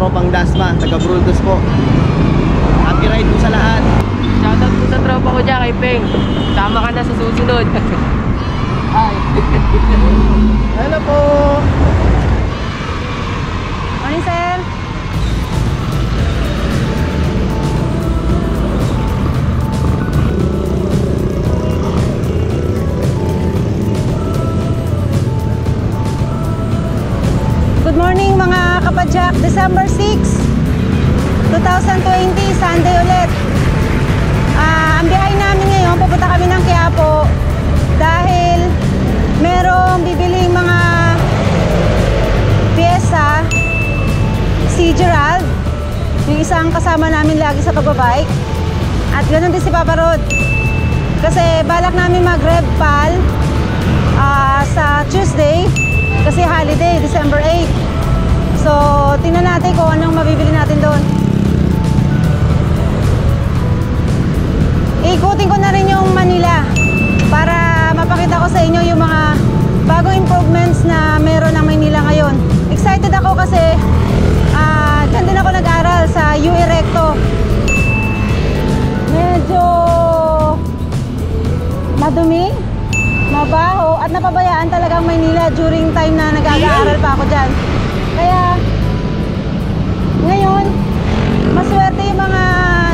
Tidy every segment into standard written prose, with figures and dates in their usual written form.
tropang Dasma, taga Bruldos po. Happy ride po sa lahat. Shoutout po sa tropa ko dyan kay Peng. Tama ka na sa susunod. Hi. Hello po. Morning, sir. Good morning mga kapadyak. December 6, 2020, Sunday ulit. Ang biyahe namin ngayon, pupunta kami ng Quiapo dahil merong bibiling mga piyesa si Gerald, yung isang kasama namin lagi sa pagbabike, at ganoon din si Papa Rod kasi balak namin mag-rev pal sa Tuesday kasi holiday, December 8. So tingnan natin kung anong mabibili natin doon. Ikutin ko na rin yung Manila para mapakita ko sa inyo yung mga bagong improvements na meron ng Manila ngayon. Excited ako kasi dyan din ako nag-aral sa UE Recto. Medyo madumi, mabaho at napabayaan talagang Manila during time na nag-aaral pa ako dyan. Kaya ngayon maswerte yung mga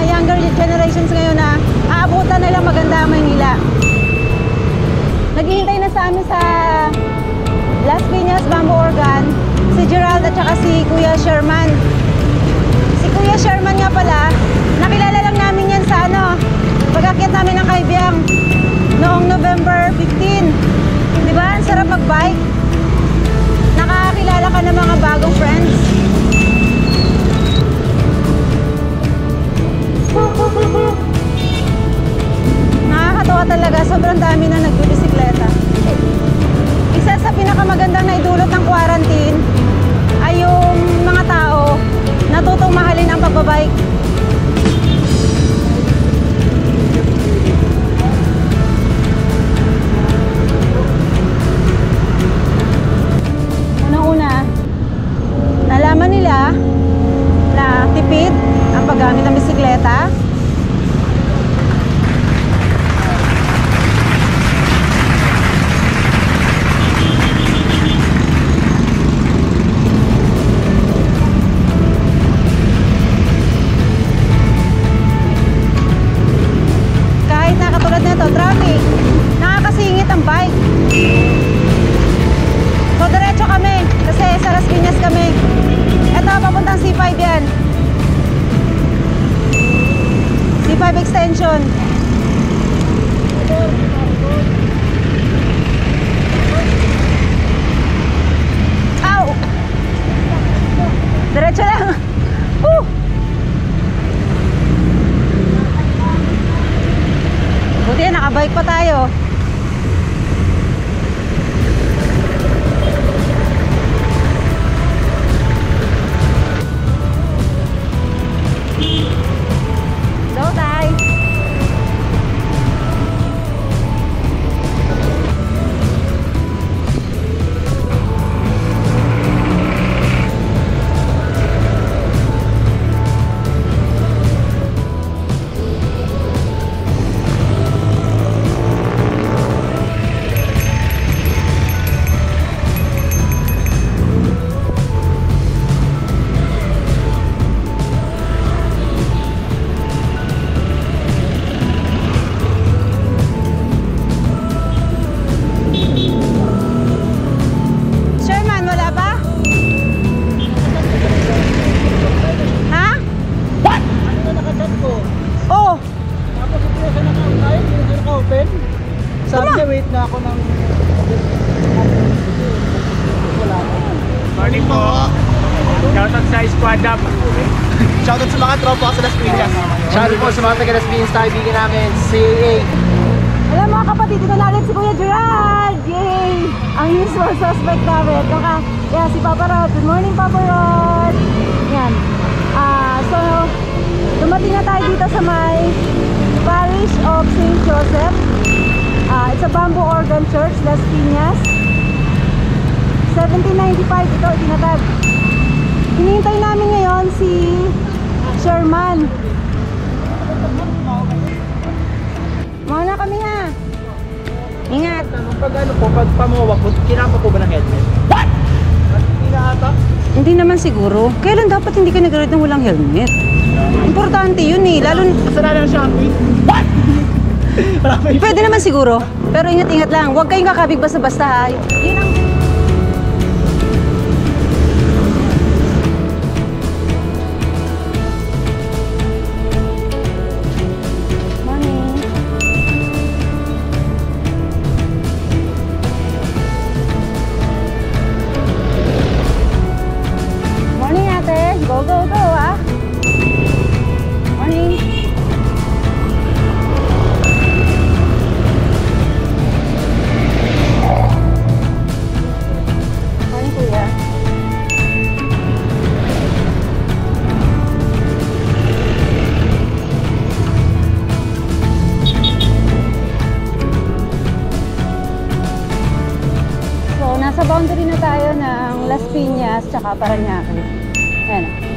younger generations ngayon na aabutan nilang maganda ang Maynila. Naghihintay na sa amin sa Las Piñas, Bamboo Organ si Gerald at saka si Kuya Sherman. Si Kuya Sherman nga pala, nakilala lang namin yan sa pag-akyat namin ng Kaibiyang noong November 15. Diba? Ang sarap mag-bike. Nakakilala ka ng mga bagong friends. Nakakatawa talaga, sobrang dami na nagbibisikleta. Isa sa pinakamagandang naidulot ng quarantine ay yung mga tao natutong mahalin ang pagbabike. Unang-una, nalaman nila na tipid ang paggamit ng bisikleta. Traffic, nakakasingit ang bike. So diretso kami kasi sa Las Piñas kami. Ito papuntang C5 yan, C5 extension. Ow! Diretso lang. Buti nakabike pa tayo. So tayo. Sabi niya, wait na ako ng... Morning po. Shoutout sa Squad Up. Shoutout sa mga tropa sa Las Piñas. Shoutout po sa mga taga Las Piñas, kaibigan namin, CAA. Alam mga kapatid, dito na ulit si Kuya Gerald! Yay! Ang usual suspect namin. Kaya si Papa Rod. Good morning, Papa Rod! Yan. So, dumating na tayo dito sa may Parish of St. Joseph. It's a Bamboo Organ Church, Las Piñas. 1795 ito, itinatag. Hinihintay namin ngayon si Sherman. Mauna kami ha. Ingat. Pag ano po, pag pamawak po, kinapa po ba ng helmet? What? Hindi na ata? Hindi naman siguro. Kailan dapat hindi ka nag-ride ng walang helmet? Importante yun eh. Lalo kasalanan ng Shopee. What? pwede naman siguro. Pero ingat-ingat lang. Huwag kayong kakabig basta-basta ha. Yun ang... Go, go, go, ah. Morning. Morning, kuya. So, nasa boundary na tayo ng Las Piñas tsaka Parañaque. Ayan.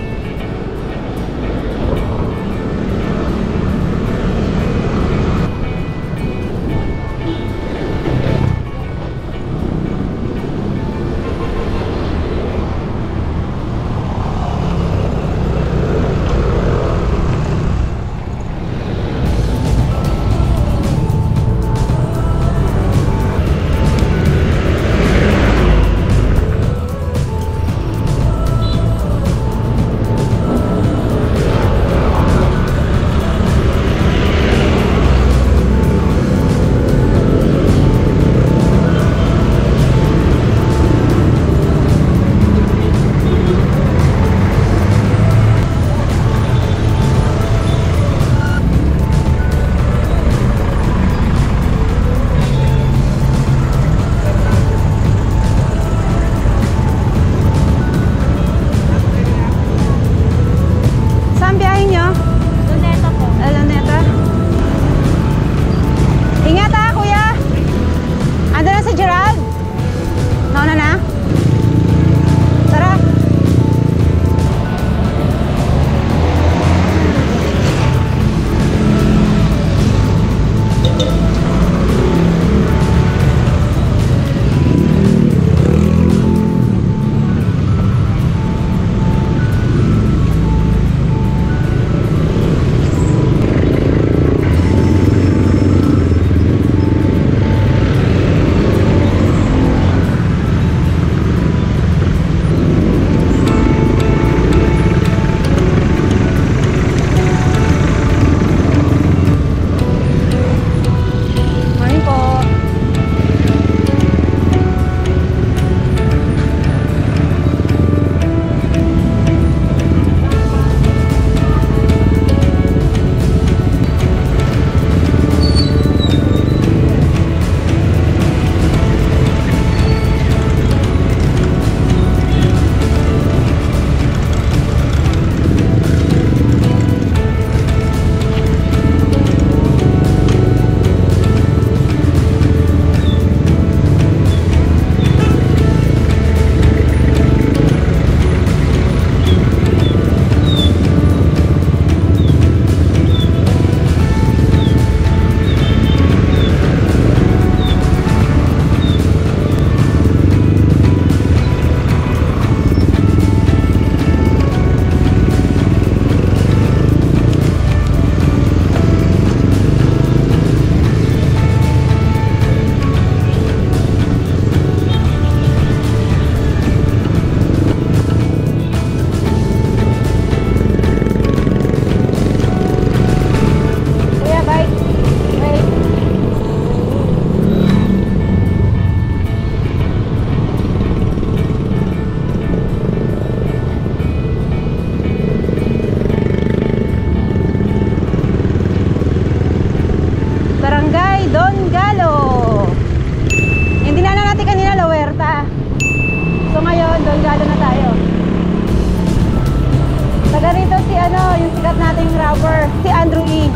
sikat nating rapper, si Andrew E.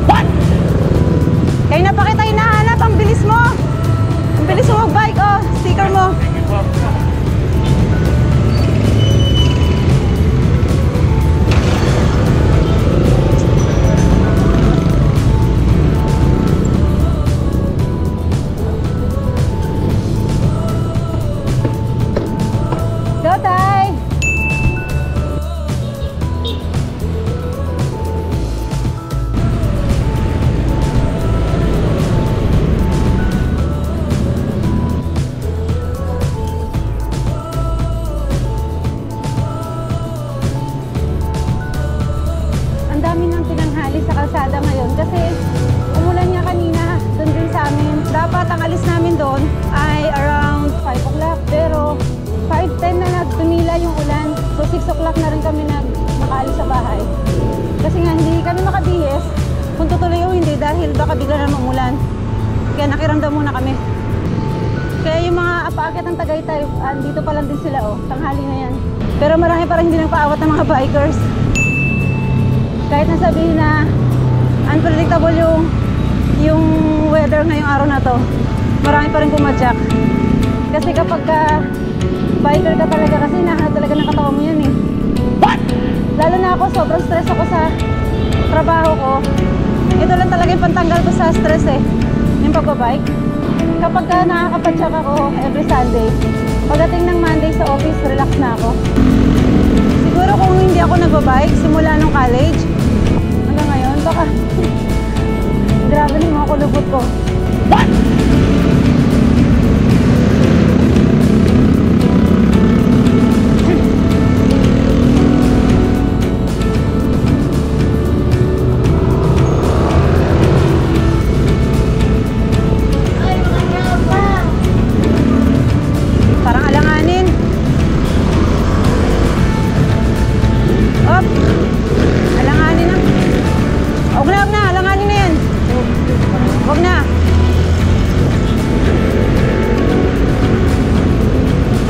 What? Kayo na pa kita hinahanap, ang bilis mo. Ang bilis mo mag-bike, oh, sticker mo. dapat ang alis namin doon ay around 5 o'clock. Pero 5:10 na tumila yung ulan. So 6 o'clock na rin kami nakaalis sa bahay. Kasi nga hindi kami makabihis kung tutuloy o hindi dahil baka bigla na umulan. Kaya nakiramdam muna kami. Kaya yung mga paakyat ng Tagaytay, dito pa lang din sila tanghali na yan. Pero marami pa rin hindi nagpaawat ng mga bikers. Kahit nasabihin na unpredictable yung weather ngayong araw na to, marami pa rin pumadyak. Kasi kapag biker ka talaga, kasi hinahanap talaga ng katawan mo yan eh. Lalo na ako, sobrang stress ako sa trabaho ko. Ito lang talaga yung pantanggal ko sa stress eh, yung pagbabike. Kapag nakakapadyak ako every Sunday, pagdating ng Monday sa office, relax na ako. Siguro kung hindi ako nagbabike simula nung college hanggang ngayon, baka grabe na yung mga kulubot ko. Parang alanganin. Op! Alanganin na. Huwag na, alanganin na yan. Huwag na.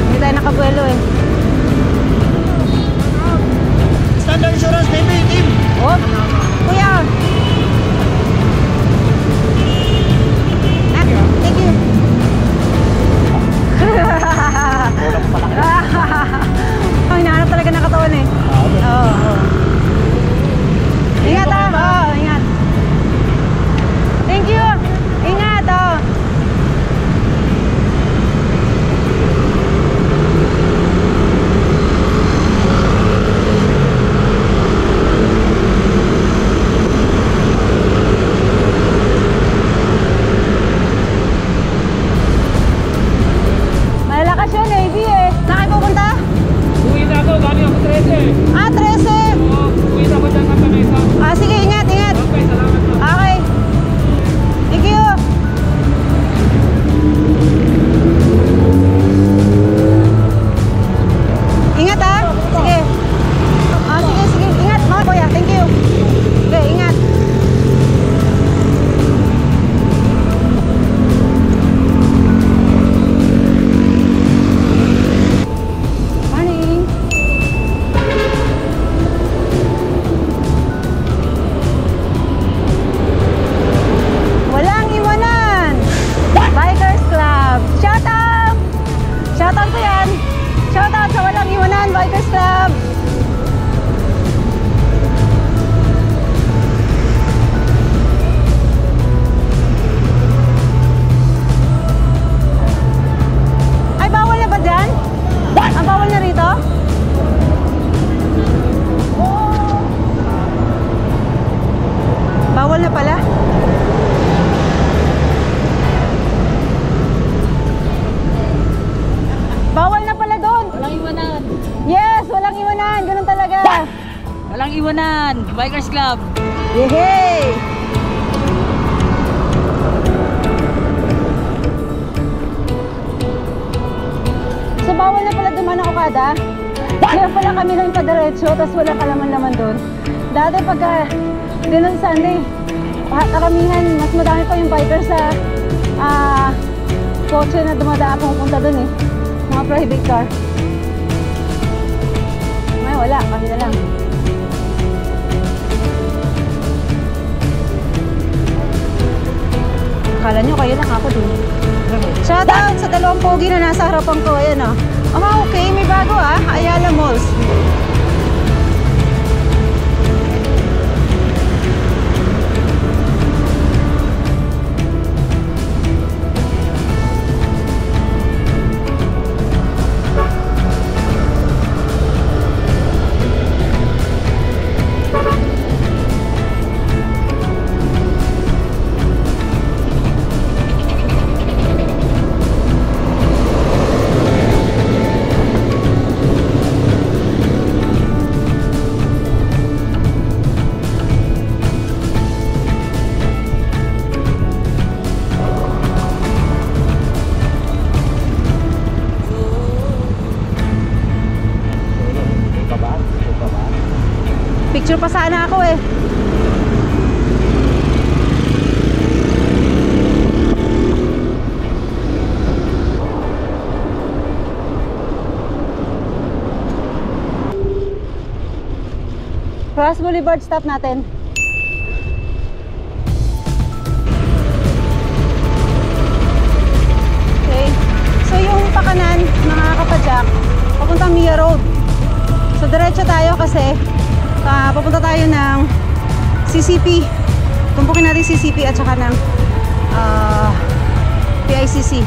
Hindi tayo nakabuelo eh. Standard insurance, baby, team. Op! Kuya! Ah, thank you. Ang hinahanap talaga ng katawan eh. Oo. Ingat ingat. Thank you. Ingat Malalakas yun, Navy eh. Saan kayo pupunta? Uwi na ako, galing ako 13. 13. Oo, uwi na ako dyan ng Tamesa. Sige, ingat. Okay, salamat po. Okay. Thank you. Ingat Sige. Sige. Ingat mga kuya. Thank you. Okay, ingat. Morning. Walang iwanan. Bikers Club. Shout out! Shout out ko yan. Shout out sa Walang Iwanan Bikers Club. Ay, bawal na ba dyan? Ang bawal na rito? Bawal na pala? Bawal na pala doon. Walang iwanan. Yes, walang iwanan. Ganun talaga. Walang iwanan. Bikers Club. Yehey! So bawal na pala dumaan ang Okada. Kaya pala kami lang padiretso, tapos wala kalaman-laman doon. Dati pagka dinun Sunday, karamihan, mas madami pa yung bikers sa kotse na dumadaan pupunta doon eh. Mga private car. Ngayon wala, kami na lang. Akala nyo kayo lang, ako din. Shout out sa dalawang pogi na nasa harapan ko. Ayan okay, may bago Ayala Malls. Picture pa sana ako eh. Cross Boulevard stop natin. Okay. So yung pakanan, mga kapadyak, papuntang Mia Road. So diretso tayo kasi papunta tayo ng CCP. Tumpukin natin CCP at saka ng PICC.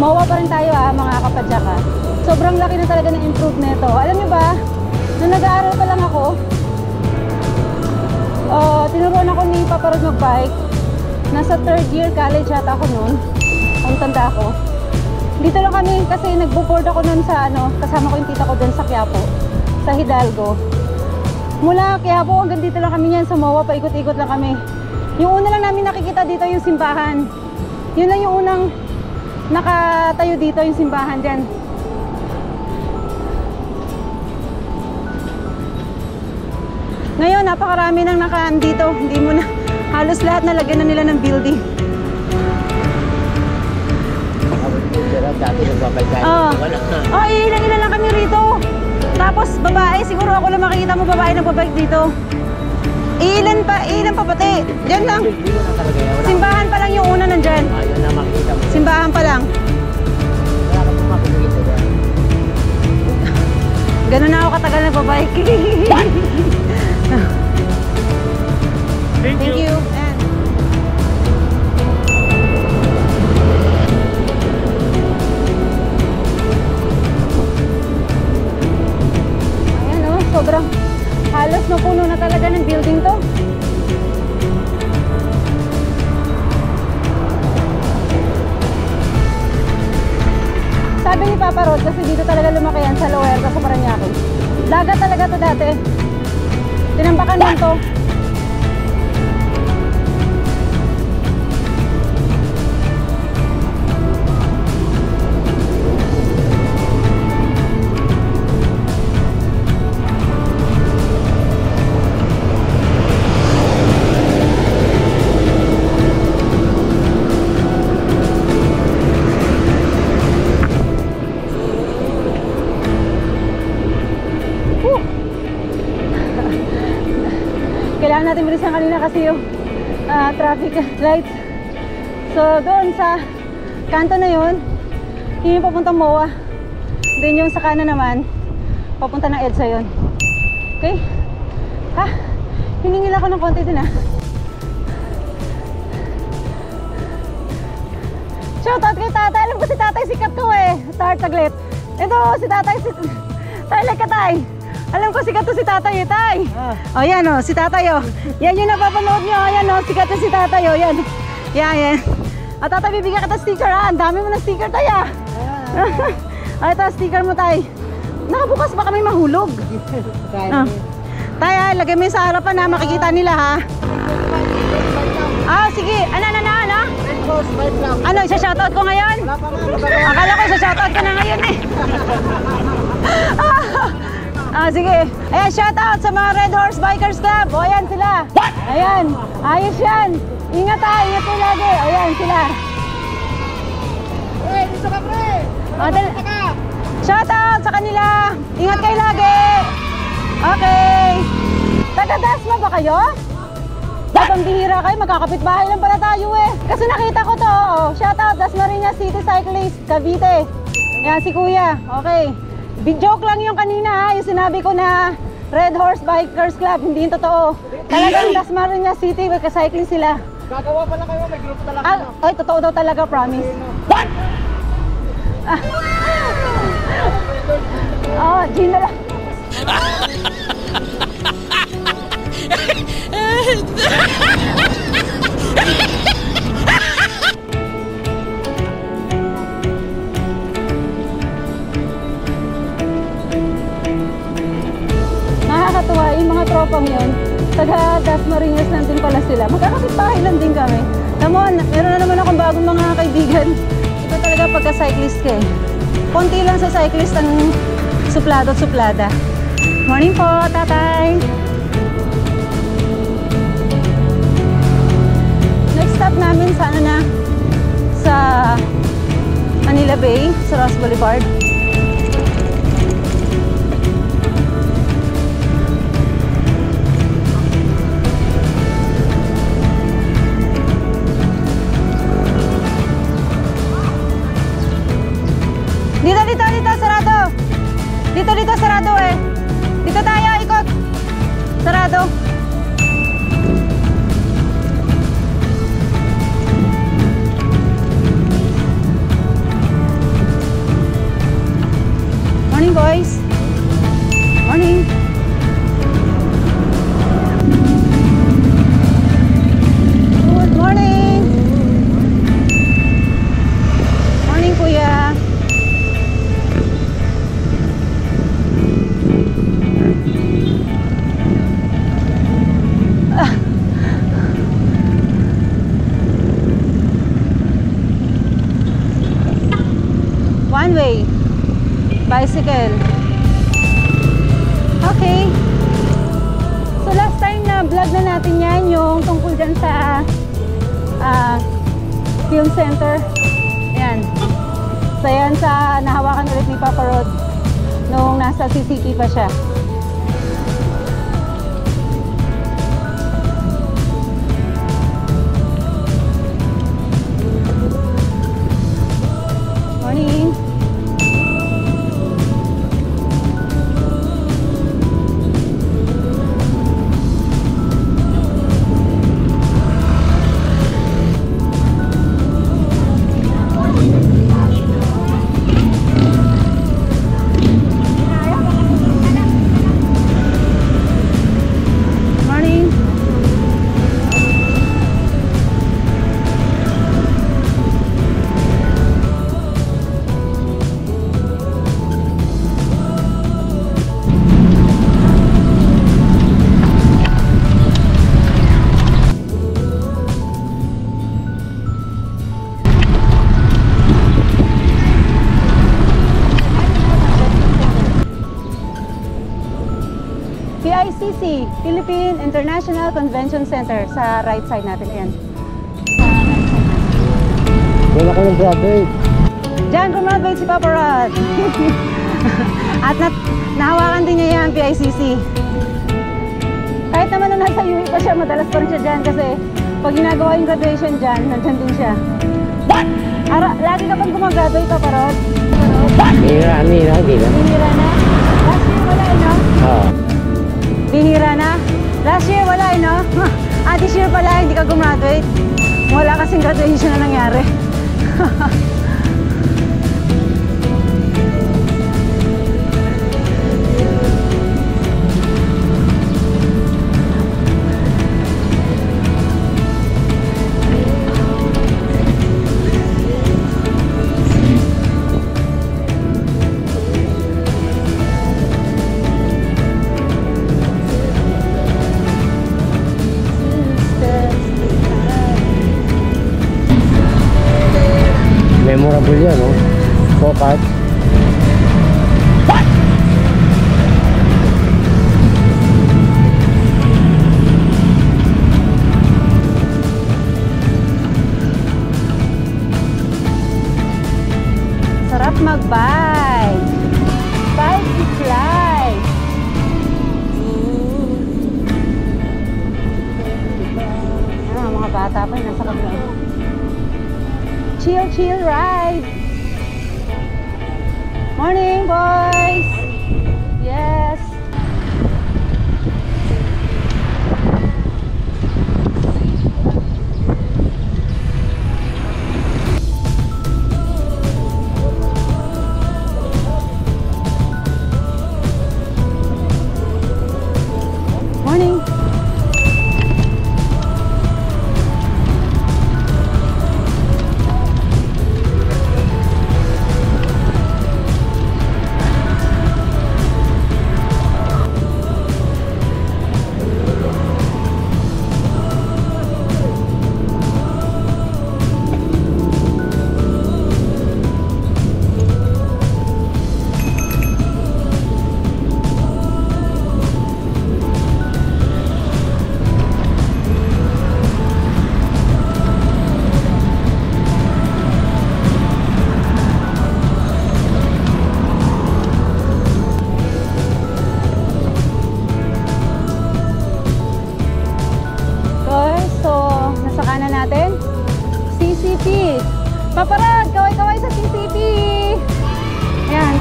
Mawa pa rin tayo mga kapadyak ha. Sobrang laki na talaga ng improve nito. Alam niyo ba, nung nag-aaral pa lang ako, tinuruan ako ni Papa Rod mag-bike. Nasa 3rd year college yata ako noon. Ang tanda ako. Dito lang kami kasi nagbo-board ako noon sa kasama ko yung tita ko doon sa Quiapo, sa Hidalgo. Mula Quiapo hanggang dito lang kami niyan sa Mawa, paikot-ikot lang kami. Yung una lang namin nakikita dito yung simbahan. Yun lang yung unang nakatayo dito yung simbahan dyan. Ngayon napakarami nang nakaan dito. Hindi mo na, halos lahat nalagyan na nila ng building. Ilan lang kami rito. Tapos babae, siguro ako lang makikita mo babae na babalik dito. Ilan pa pati. Diyan lang. Simbahan pa lang yung una nandyan. Simbahan pa lang. Ganun na ako katagal nagbabike. Thank you. Ayan o, sobrang halos mapuno na talaga ng building to. Sabi ni Papa Rod, kasi dito talaga lumaki yan sa Loerta sa Parañaque. Dagat talaga to dati. Tinambakan lang to. Kailangan natin bilisan kanina kasi yung traffic lights. So doon sa kanto na yun, yung papuntang MOA. Then yung sa kanan naman, papunta ng EDSA yun. Okay? Hiningil ako ng konti din Shoutout kay tatay. Alam ko si tatay sikat ko eh. Start saglit. Ito si tatay. Tay, like ka tay. Alam ko sikat to si tatay eh, tay. O yan o, si tatay o. Yan yung napapanood nyo. Ayan o, sikat to si tatay o. Yan. Yan. At tatay, bibigyan kita sticker ha. Ang dami mo na sticker tay ah. Ay, ito sticker mo tay. Nakabukas baka may mahulog. Tay ha, lagay mo sa harapan ha. Makikita nila ha. Sige. Ano, isa-shoutout ko ngayon? Akala ko isa-shoutout ko na ngayon eh. Sige. Ayan, shoutout sa mga Red Horse Bikers Club. O, ayan sila. Ayan. Ayos yan. Ingat ha. Ingat po lagi. O, ayan sila. Dito ka, pre. Shoutout sa kanila. Ingat kayo lagi. Okay. Taga-Dasma ba kayo? Batang bihira kayo. Magkakapit-bahay lang pala tayo eh. Kasi nakita ko to. Shoutout Dasmariñas City Cyclist Cavite. Ayan si kuya. Okay. Joke lang yung kanina ha, yung sinabi ko na Red Horse Bikers Club, hindi yung totoo. Talagang Dasmariñas City, magka-cycling sila. Gagawa pala kayo, may group talaga. Ay, totoo daw talaga, promise. What? Gina lang. tropang yun. Taga Dasmariñas nandun pala sila. Magkakapit-bahay lang din kami. Come on, meron na naman akong bagong mga kaibigan. Ito talaga pagka-cyclist ka eh. Konti lang sa cyclist ang suplado at suplada. Morning po, tatay! Next stop namin sa ano na? Sa Manila Bay, sa Ross Boulevard. Dito, sarado. Dito, sarado eh. Dito tayo, ikot. Sarado. Morning, boys. Morning. Good morning. Morning, kuya. One way. Bicycle. Okay. So last time na vlog na natin yan yung tungkol dyan sa film center. Ayan. So yan sa nahawakan ulit ni Papa Rod nung nasa CCT pa siya. Morning. PICC, Philippine International Convention Center, sa right side natin. Ayan. Wala ko ng graduate. Diyan, graduate si Papa Rod. At nahawakan din niya yan, PICC. Kahit naman nung nasa UE pa siya, madalas pa rin siya dyan kasi pag ginagawa yung graduation dyan, nandyan din siya. What? Lagi ka bang gumagraduate, Papa Rod? Bihira na. Bihira na? Last year wala, no? Oo. Bihira na? Last year wala, no? This year pala, hindi ka gumraduate. Wala kasing graduation na nangyari. Memorable yan, no? Focus. Sarap mag-bike. Bike to fly. Mga bata pa yung nasa kabila. Chill ride. Morning, boys. Yes. Morning.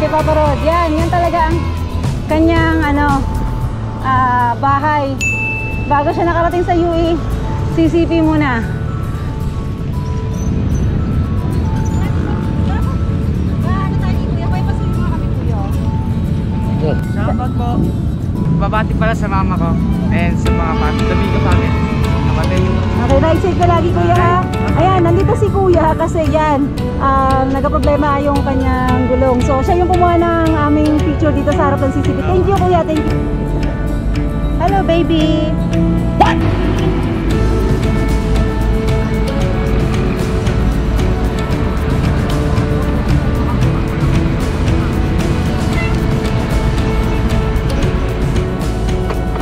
Papa Rod. Yan talaga ang kanyang bahay. Bago siya nakarating sa UE, CCP muna. Shoutout po. Babati pala sa mama ko and sa mga patuloy ko sa amin. Namatay yung... Okay, right side ka lagi kuya ha. Ayan, nandito si kuya kasi yan, nagka-problema yung kanyang gulong. So siya yung kumuha ng aming picture dito sa harap ng CCTV. Thank you kuya, thank you. Hello baby. What?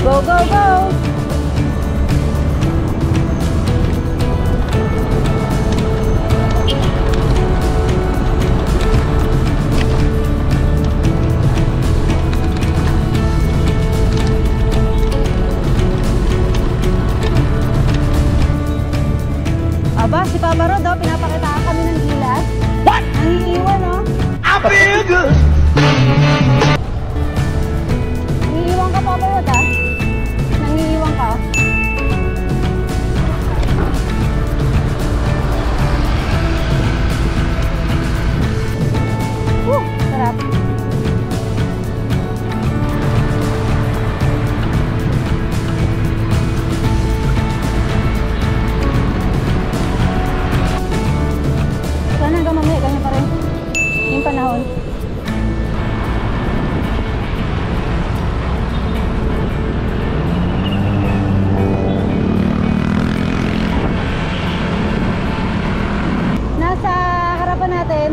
Go, go, go! Aba, si Papa Rod, pinapakitaan kami ng gilas. What? Nangiiwan, no? I feel good. Nangiiwan ka, Papa Rod, ha? Nangiiwan ka. Sarap. Sana hanggang mamaya, ganyan pa rin yung panahon. Nasa harapan natin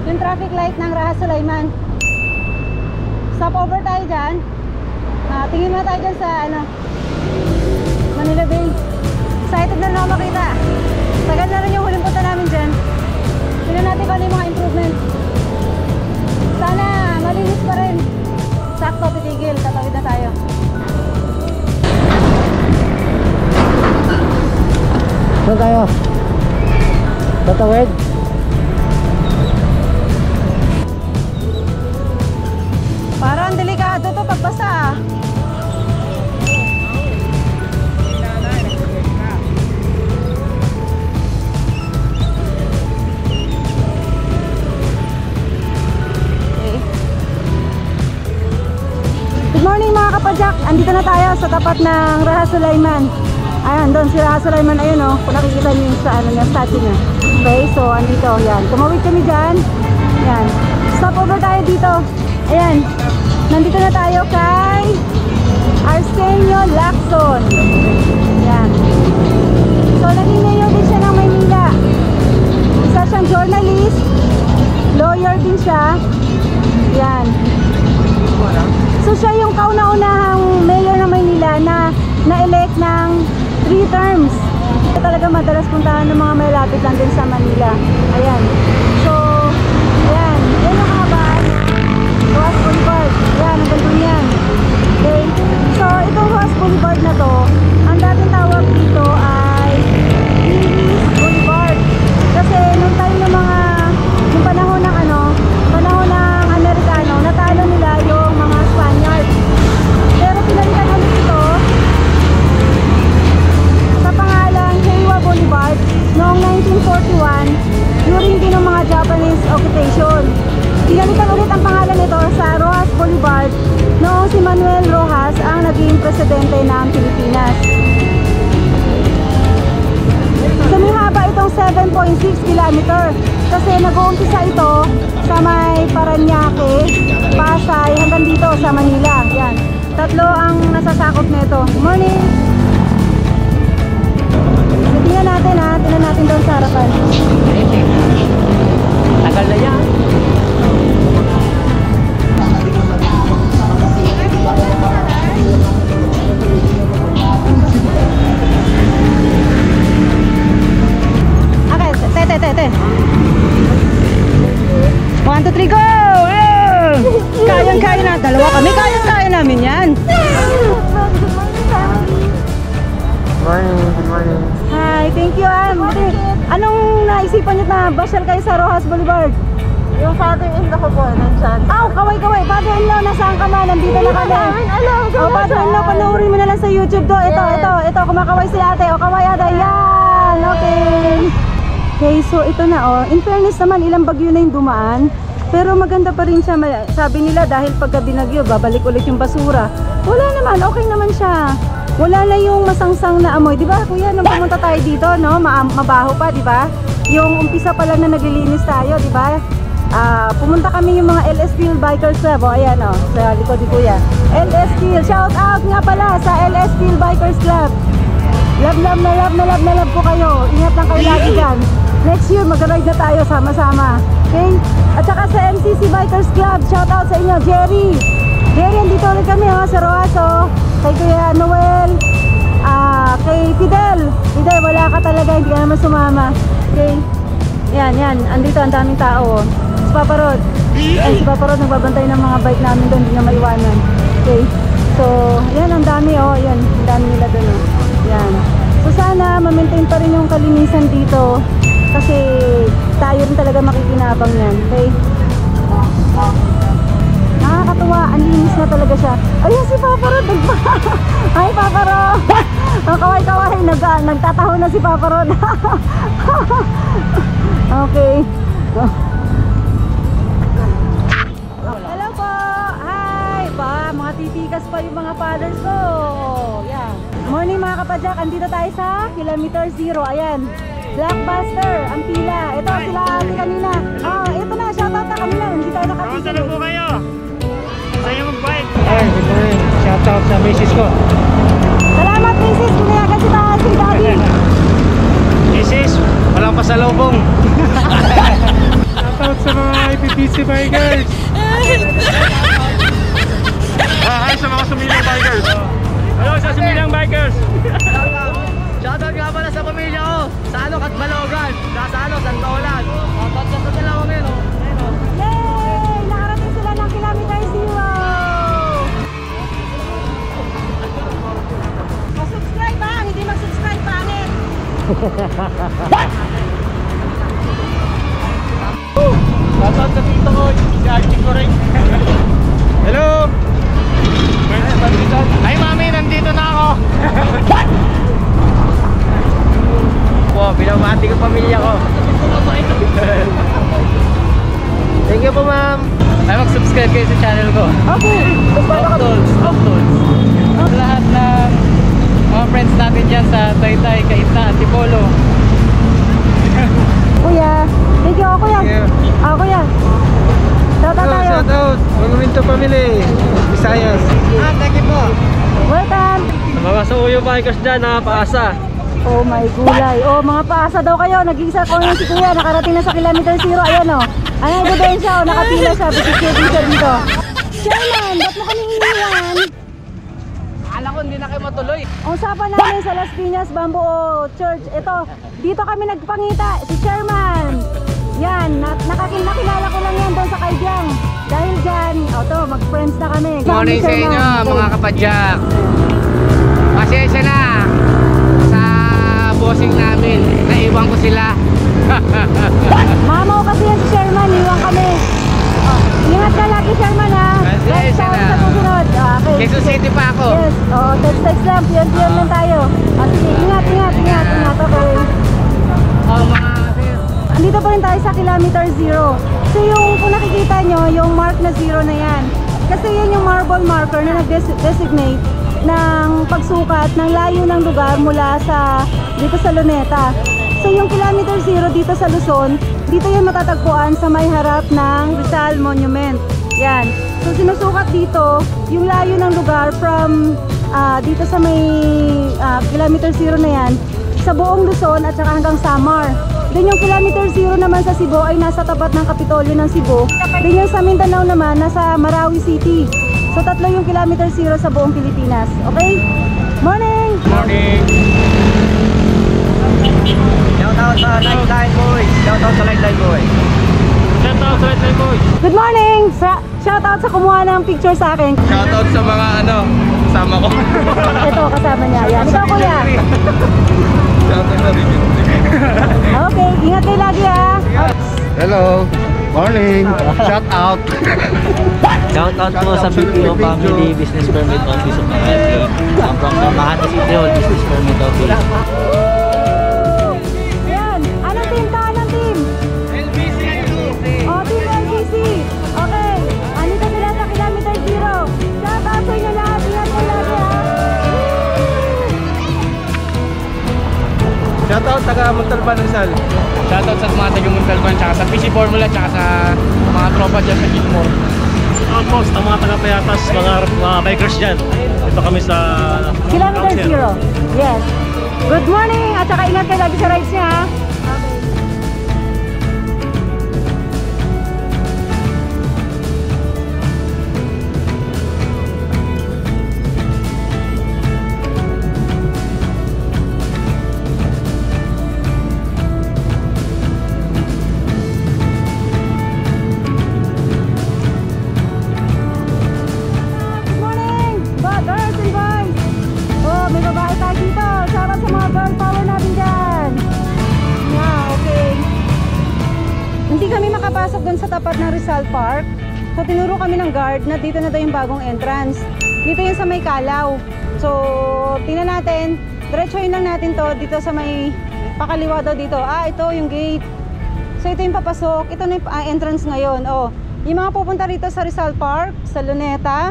yung traffic light ng Raha Sulaiman. Stop over tayo dyan. Tingin mo tayo dyan sa Manila Bay. Excited na ako makita. Tagal na rin yung huling punta namin dyan. Tingnan natin kung ano yung mga improvement. Sana malinis pa rin. Sakto, titigil. Tatawid na tayo. Saan tayo? Tatawid? Parang delikado to pagbasa. Good morning mga kapadyak. Andito na tayo sa tapat ng Raha Sulaiman. Ayan, doon si Raha Sulaiman. Ayun o, kung nakikita niyo yung sa statue niya. Okay, so andito, yan. Tumawid kami dyan. Yan. Stop over tayo dito. Ayan. Nandito na tayo kay Arsenio Lacson. Yan. So, naging mayor din siya ng Maynila. Isa siyang journalist. Lawyer din siya. Yan. So, siya yung kauna-unahang mayor ng Maynila na na-elect ng 3 terms. Ito talaga madalas puntahan ng mga malapit lang din sa Manila. Ayan. So, ayan. Yan yung kahabaan. Rojas Boulevard. Ayan, ang ganda niyan. Okay. So, itong Rojas Boulevard na to, ang dating tawag dito ay Lilies Boulevard. Kasi nung time ng yung panahon ng panahon ng Amerikano, natalo nila yung mga Spaniards. Pero pinalitan ulit ito sa pangalan Heiwa Boulevard noong 1941 during din ng mga Japanese occupation. Pinalitan ulit ang pangalan nito sa Rojas Boulevard noong si Manuel Rojas ang naging presidente ng Pilipinas. So may haba itong 7.6 kilometer kasi nag-uumpisa ito sa may Parañaque, Pasay hanggang dito sa Manila. Yan. 3 ang nasasakop nito. Good morning! So, tingnan natin doon sa harapan. Tagal na yan. Okay, te. 1, 2, 3, go! Kayang-kaya na. Dalawa kami, kayang-kaya namin yan. Good morning. Hi, thank you, Ann. Anong naisipan niyo na basyal kayo sa Rojas Boulevard? Yung father-in-law ko po, nandyan. Kaway. Father-in-law, nasaan ka na? Nandito na kami. Alam. Father-in-law, panoorin mo na lang sa YouTube do. Ito, kumakaway si ate. Kaway ate. Yan! Okay, so ito na In fairness naman, ilang bagyo na yung dumaan. Pero maganda pa rin siya. Sabi nila dahil pagka binagyo, babalik ulit yung basura. Wala naman, okay naman siya. Wala na yung masangsang na amoy. Diba kuya, nung pumunta tayo dito, no? Mabaho pa, diba? Yung umpisa pa lang na naglilinis tayo, diba? Pumunta kami yung mga LS Steel Bikers Club. Ayan sa likod ni kuya. LS Steel, shout out nga pala sa LS Steel Bikers Club. Love na love ko kayo. Ingat lang kayo lagi dyan. Next year, mag-ride na tayo sama-sama. Okay? At saka sa MCC Bikers Club, shout out sa inyo, Jerry, andito ulit kami sa Roaso. Kay Kuya Noel, kay Fidel, wala ka talaga, hindi ka naman sumama. Okay? Yan, andito ang daming tao. Si Papa Rod. Si Papa Rod nagbabantay ng mga bike namin doon, hindi na maiwanan. Okay? So, yan, ang dami yan, ang dami nila doon Yan. So sana ma-maintain pa rin yung kalinisan dito kasi tayo rin talaga makikinabang yan. Okay? Nakakatuwa, ang linis na talaga siya. Ayun si Papa Rod, Hi Papa Rod. Kaway, nagtataho na si Papa Rod. Okay. Hello po. Hi. Mga titikas pa yung mga fathers ko. Yeah. Morning mga kapadyak, andito tayo sa Kilometer 0. Ayan. Blockbuster, ang pila. Ito sila kanina. Ito na, shoutout na kami lang. Hindi tayo nakapisili. Kamusta na po kayo? Sa'yo mag-bike. Ay, good morning. Shoutout sa misis ko. Salamat misis, pinayagan si Daddy. Misis, walang pasalubong. Shoutout sa mga IPPC bikers. Hi sa mga Sumilang bikers. Hello sa Sumilang bikers. Shoutout nga pala sa pamilya ko. Sa Katbalogan. Sa Santolan. Shoutout sa dalawa ngayon. Yay! Nakarating sila ng Kilometer 0. Mag-subscribe ba? Hindi mag-subscribe, pangit. Shoutout sa tito ko. Si Archie ko rin. Hello. Hi mami, nandito na ako. Binabati ko pamilya ko. Thank you po ma'am. Ay mag-subscribe kayo sa channel ko. Okay. Sa lahat ng mga friends natin dyan sa Taytay, Kaitna, Antipolo. Kuya. Thank you, kuya. Kuya. Shoutout tayo. Shoutout. Monumento Family. Visayas. Thank you po. Welcome. Sa mga Suyo bikers dyan, paasa. Oh my gulay. Mga paasa daw kayo. Nag-iisa ko yung si kuya. Nakarating na sa Kilometer 0. Ayan Ayan, ebidensya nakapila siya. Bisit dito. Sherman, ba't mo kami iniwan? Akala ko hindi na kayo matuloy. Ang usapan namin sa Las Piñas Bamboo Church. Dito kami nagpangita. Si Sherman. Yan, nakilala ko lang yan doon sa Kaibyang. Dahil dyan, mag-friends na kami. Morning sa inyo mga kapadyak. Pasensya na sa bossing namin. Naiwan ko sila. Mamaw kasi yan si Sherman, iwan kami. Ingat ka lagi Sherman ha. Next time sa susunod. Okay. Quezon City pa ako. Yes, text lang, piyon lang tayo. Sige, ingat. Okay. Mga sir. Andito pa rin tayo sa Kilometer 0. So kung nakikita nyo, yung mark na 0 na yan. Kasi yan yung marble marker na nag-designate ng pagsukat ng layo ng lugar mula dito sa Luneta. So yung Kilometer 0 dito sa Luzon, dito yan matatagpuan sa may harap ng Rizal Monument. Yan. So sinusukat dito yung layo ng lugar from dito sa may Kilometer 0 na yan sa buong Luzon at saka hanggang Samar. Then yung Kilometer 0 naman sa Cebu ay nasa tapat ng Kapitolyo ng Cebu. Then yung sa Mindanao naman nasa Marawi City. So tatlo yung Kilometer 0 sa buong Pilipinas. Okay? Morning! Morning. Shoutout sa Lightline Boys. Shoutout sa Lightline Boys. Good morning! Shoutout sa kumuha ng picture sa akin. Shoutout sa mga kasama ko. Ito kasama niya. Yan. Ikaw kuya. Shoutout na rin yun. Okay, ingat kayo lagi ha. Hello. Morning. Shout out. Shout out po sa BPO Family Business Permit Office of Makati. I'm from the Makati City Hall Business Permit Office. Ayan, anong team to? Anong team? LBC. Oh, team LBC. Okay, andito sila sa kilometer 0. Shout out sa inyo lahat. Ingat po lagi ha. Shout out taga Montalban Rizal. Shoutout sa mga taga Montalban, tsaka sa PC Formula, tsaka sa mga tropa dyan sa Gilmore. Tapos, ang mga taga-Payatas, mga bikers dyan. Ito kami sa Kilometer 0. Yes. Good morning at saka ingat kayo lagi sa rides niya ha. Makapasok doon sa tapat ng Rizal Park. So tinuro kami ng guard na dito na daw yung bagong entrance. Dito yung sa may Kalaw. So tingnan natin, diretsuhin lang natin to dito sa may pakaliwa daw dito. Ito yung gate. So ito yung papasok. Ito na yung entrance ngayon. Oh, yung mga pupunta rito sa Rizal Park, sa Luneta.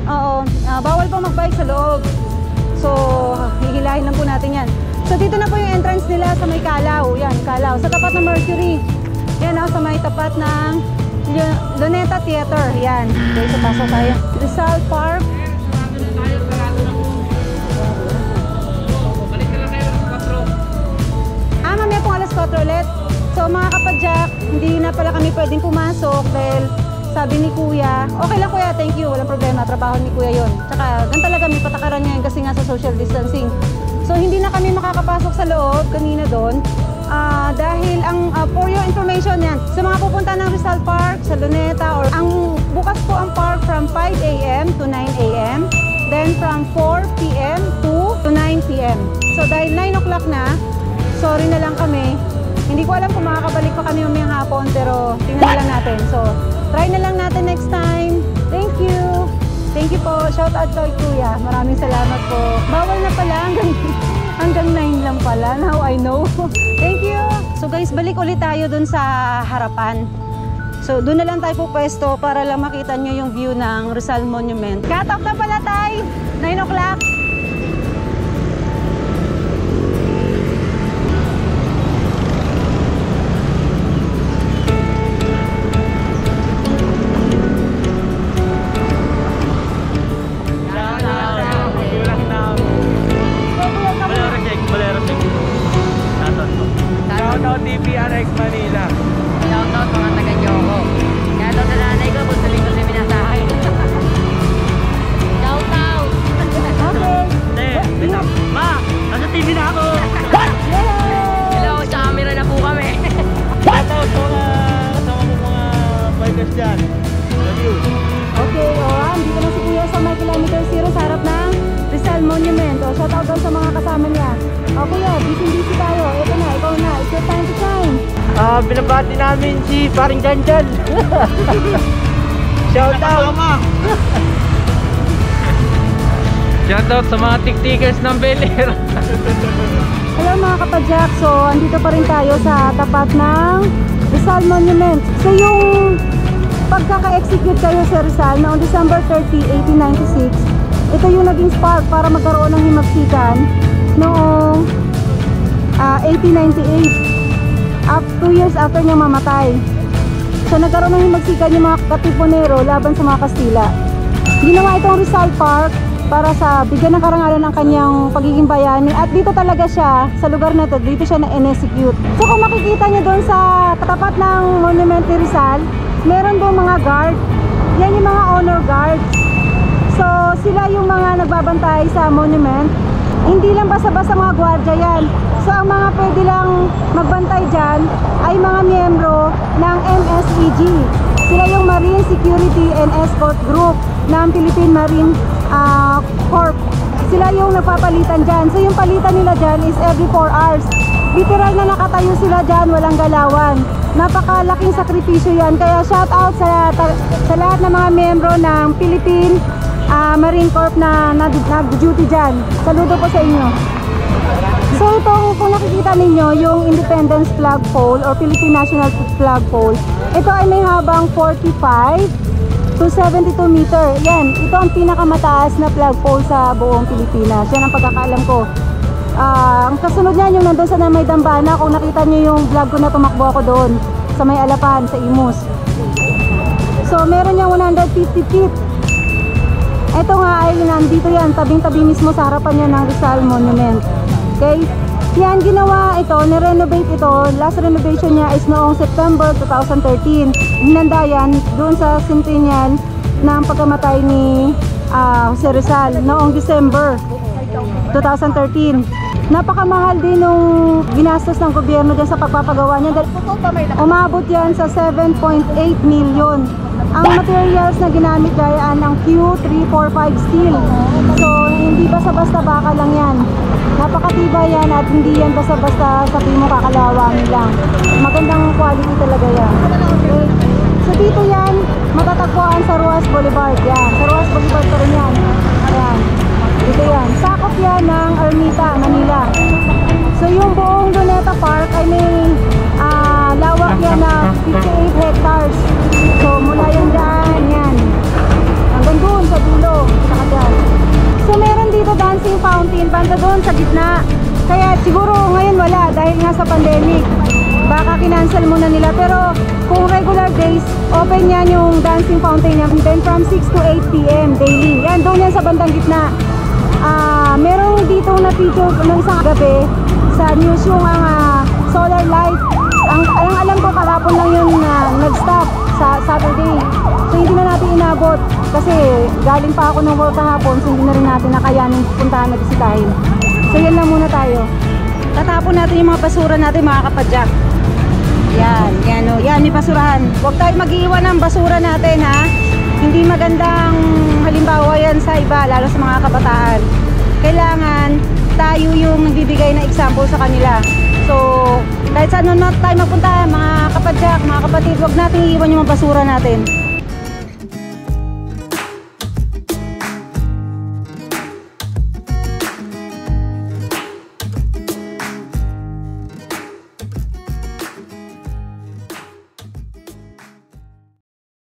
Oo, bawal pa magbike sa loob. So hihilahin lang po natin yan. So dito na po yung entrance nila sa may Kalaw. Yan, Kalaw. Sa tapat ng Mercury. Yan sa may tapat ng Luneta Theater. Yan. Okay, so pasok tayo. Rizal Park. Balik na lang kayo alas 4. Mamaya pong alas 4 ulit. So mga kapadyak, hindi na pala kami pwedeng pumasok dahil sabi ni Kuya, okay lang Kuya, thank you, walang problema, trabaho ni Kuya yon. Tsaka gan talaga may patakaran niya yun kasi nga sa social distancing. So hindi na kami makakapasok sa loob kanina doon dahil for your information yan, sa mga pupunta ng Rizal Park, sa Luneta, or bukas po ang park from 5 AM to 9 AM, then from 4 PM to 9 PM. So dahil 9 o'clock na, sorry na lang kami. Hindi ko alam kung makakabalik pa kami mamayang hapon, pero tingnan na lang natin. So try na lang natin next time. Thank you. Thank you po. Shout out kay Kuya. Maraming salamat po. Bawal na pala hanggang 9 lang pala. Now I know. Thank you. So guys, balik ulit tayo dun sa harapan. So doon na lang tayo po pwesto para lang makita nyo yung view ng Rizal Monument. Cut off na pala tayo. 9 o'clock. Shoutout DPRX Manila. Shoutout mga taga-Joko. Shoutout sa nanay ko, puntuling ko sa minasahay. Shoutout! Okay. Ma! Nasa TV na ako! Hello, sa camera na po kami. Shoutout sa mga kasama ko mga bikers dyan. Love you. Okay, dito na si Kuya sa may kilometer 0 sa harap ng Rizal Monument. Shoutout daw sa mga kasama niya. Kuya, busy tayo. Ito na, ikaw na. It's your time to shine. Binabati namin si Paring Janjan. Shoutout! Shoutout sa mga tiktikers ng Bel Air. Hello mga kapadyak. So, andito pa rin tayo sa tapat ng Rizal Monument. So, yung pagkaka-execute kayo sa Rizal noong December 30, 1896, ito yung naging spark para magkaroon ng himagsikan noong 1898. 2 years after niya mamatay. So nagkaroon ng himagsikan yung mga Katipunero laban sa mga Kastila. Ginawa itong Rizal Park para sa bigyan ng karangalan ng kanyang pagiging bayani, at dito talaga siya, sa lugar na to, dito siya na-execute. So kung makikita niyo doon sa tapat ng Monument ni Rizal, meron doon mga guard. Yan yung mga honor guards. So sila yung mga nagbabantay sa monument. Hindi lang basta-basta mga gwardiya yan. So ang mga pwede lang magbantay dyan ay mga miyembro ng MSEG. Sila yung Marine Security and Escort Group ng Philippine Marine Corp. Sila yung nagpapalitan dyan. So yung palitan nila dyan is every 4 hours. Literal na nakatayo sila dyan, walang galawan. napakalaking sakripisyo yan. Kaya shout out sa lahat ng mga membro ng Philippine Marine Corps na nag-duty dyan. Saludo po sa inyo. So itong kung nakikita ninyo yung Independence Flag Pole or Philippine National Flag Pole, ito ay may habang 45 to 72 meter. Yan, ito ang pinakamataas na flagpole sa buong Pilipinas. Yan ang pagkakaalam ko. Ang kasunod niyan yung nandun sa May Dambana. Kung nakita niyo yung vlog ko na tumakbo ako doon sa May Alapan, sa Imus. So meron niyang 150 feet. Ito nga ay nandito yan, tabing-tabi mismo sa harapan niya ng Rizal Monument. Okay? Yan, ginawa ito, nirenovate ito. Last renovation niya is noong September 2013. Hinanda yan doon sa centennial ng pagkamatay ni Jose Rizal noong December 2013. Napakamahal din nung ginastos ng gobyerno dyan sa pagpapagawa niya. Umabot yan sa 7.8 million. Ang materials na ginamit gayaan ng Q345 steel. So, hindi basta-basta baka lang yan. Napakatibay yan at hindi yan basta-basta sabihin mo kakalawangin lang. Magandang quality talaga yan. Okay. So, dito yan, matatagpuan sa Ruas Boulevard. Yan. Sa Ruas Boulevard pa rin yan. Ayan. Dito yan. Sakop yan ng Ermita, Manila. So, yung buong Luneta Park ay may lawak yan na 58 hectares. So, mula yan dyan, yan. Hanggang doon sa dulo, saka dyan. So, meron dito dancing fountain, banda doon sa gitna. Kaya siguro ngayon wala dahil nga sa pandemic. Baka kinancel muna nila. Pero kung regular days, open yan yung dancing fountain yan. Then from 6 to 8 p.m. daily. Yan, doon yan sa bandang gitna. Merong dito na picture ng isang gabi sa news yung solar light. Ang alam ko kahapon lang yun nag-stop sa Saturday. So hindi na natin inabot kasi galing pa ako ng work kahapon, so hindi na rin natin nakayanin puntahan na bisitahin. So yan lang muna tayo. Tatapon natin yung mga basura natin mga kapadyak. Yan may basurahan. Huwag tayo mag-iwan ng basura natin ha. Hindi magandang halimbawa yan sa iba, lalo sa mga kabataan. Kailangan tayo yung nagbibigay ng example sa kanila. So, kahit saan na tayo magpunta, mga kapadyak, mga kapatid, huwag natin iiwan yung mga basura natin.